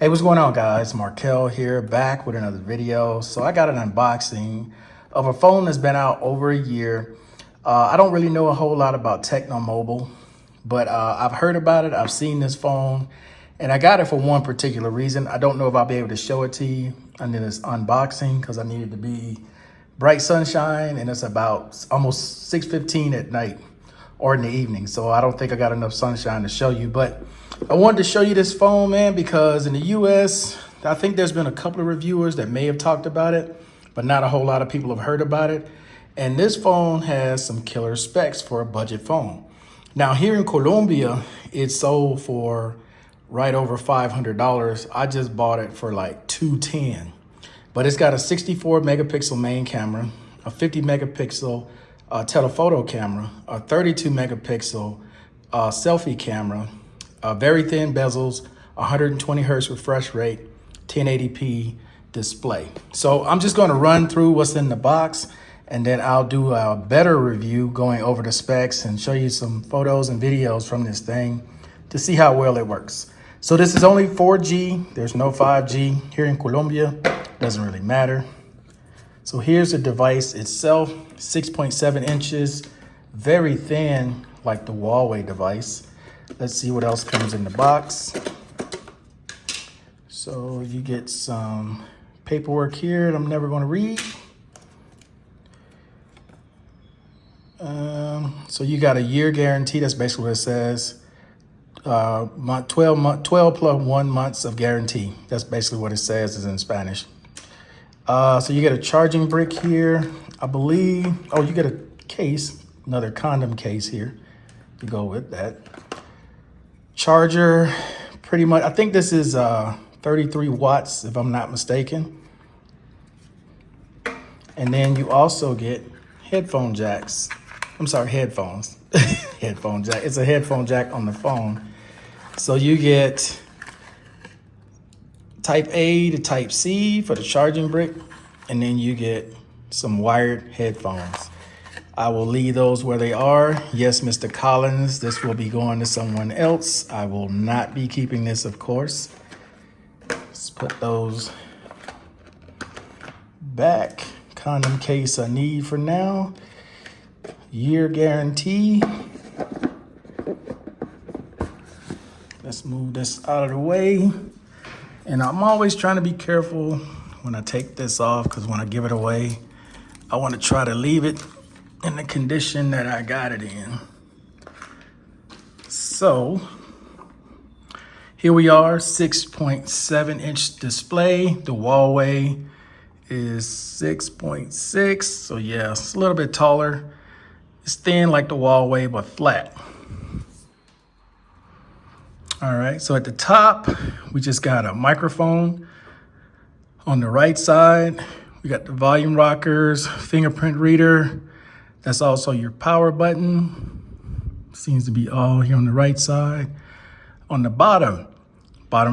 Hey, what's going on, guys? Markel here, back with another video. So I got an unboxing of a phone that's been out over a year. I don't really know a whole lot about Tecno mobile, but I've heard about it. I've seen this phone, and I got it for one particular reason. I don't know if I'll be able to show it to you under this unboxing because I need it to be bright sunshine, and it's about almost 6:15 at night or in the evening. So I don't think I got enough sunshine to show you, but I wanted to show you this phone, man, because in the US, I think there's been a couple of reviewers that may have talked about it, but not a whole lot of people have heard about it. And this phone has some killer specs for a budget phone. Now here in Colombia, it's sold for right over $500. I just bought it for like $210. But it's got a 64 megapixel main camera, a 50 megapixel telephoto camera, a 32 megapixel selfie camera, very thin bezels, 120 hertz refresh rate, 1080p display. So I'm just going to run through what's in the box, and then I'll do a better review going over the specs and show you some photos and videos from this thing to see how well it works. So this is only 4G. There's no 5G here in Colombia. Doesn't really matter. So here's the device itself, 6.7 inches, very thin, like the Huawei device. Let's see what else comes in the box. So you get some paperwork here that I'm never going to read. So you got a year guarantee. That's basically what it says. 12 plus 1 months of guarantee. That's basically what it says is in Spanish. So you get a charging brick here, I believe. Oh, you get a case, another condom case here to go with that. Charger, pretty much, I think this is 33 watts, if I'm not mistaken. And then you also get headphone jacks. I'm sorry, headphones. Headphone jack. It's a headphone jack on the phone. So you get Type A to Type C for the charging brick, and then you get some wired headphones. I will leave those where they are. Yes, Mr. Collins, this will be going to someone else. I will not be keeping this, of course. Let's put those back. Condom case I need for now. Year guarantee. Let's move this out of the way. And I'm always trying to be careful when I take this off, because when I give it away, I want to try to leave it in the condition that I got it in. So here we are, 6.7 inch display. The Huawei is 6.6. So yeah, it's a little bit taller. It's thin like the Huawei, but flat. All right, so at the top, we just got a microphone. On the right side, we got the volume rockers, fingerprint reader. That's also your power button. Seems to be all here on the right side. On the bottom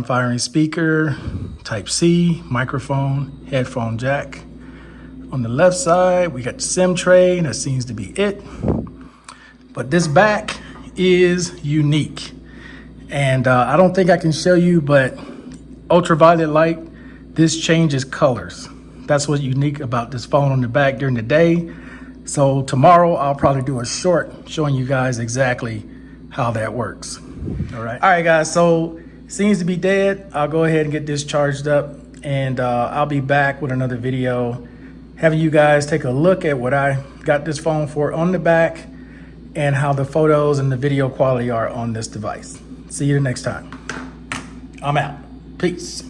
firing speaker, Type C, microphone, headphone jack. On the left side, we got the SIM tray. That seems to be it. But this back is unique. And I don't think I can show you, but ultraviolet light, this changes colors. That's what's unique about this phone on the back during the day. So tomorrow I'll probably do a short showing you guys exactly how that works. All right, guys, so it seems to be dead. I'll go ahead and get this charged up, and I'll be back with another video having you guys take a look at what I got this phone for on the back and how the photos and the video quality are on this device. See you next time. I'm out. Peace.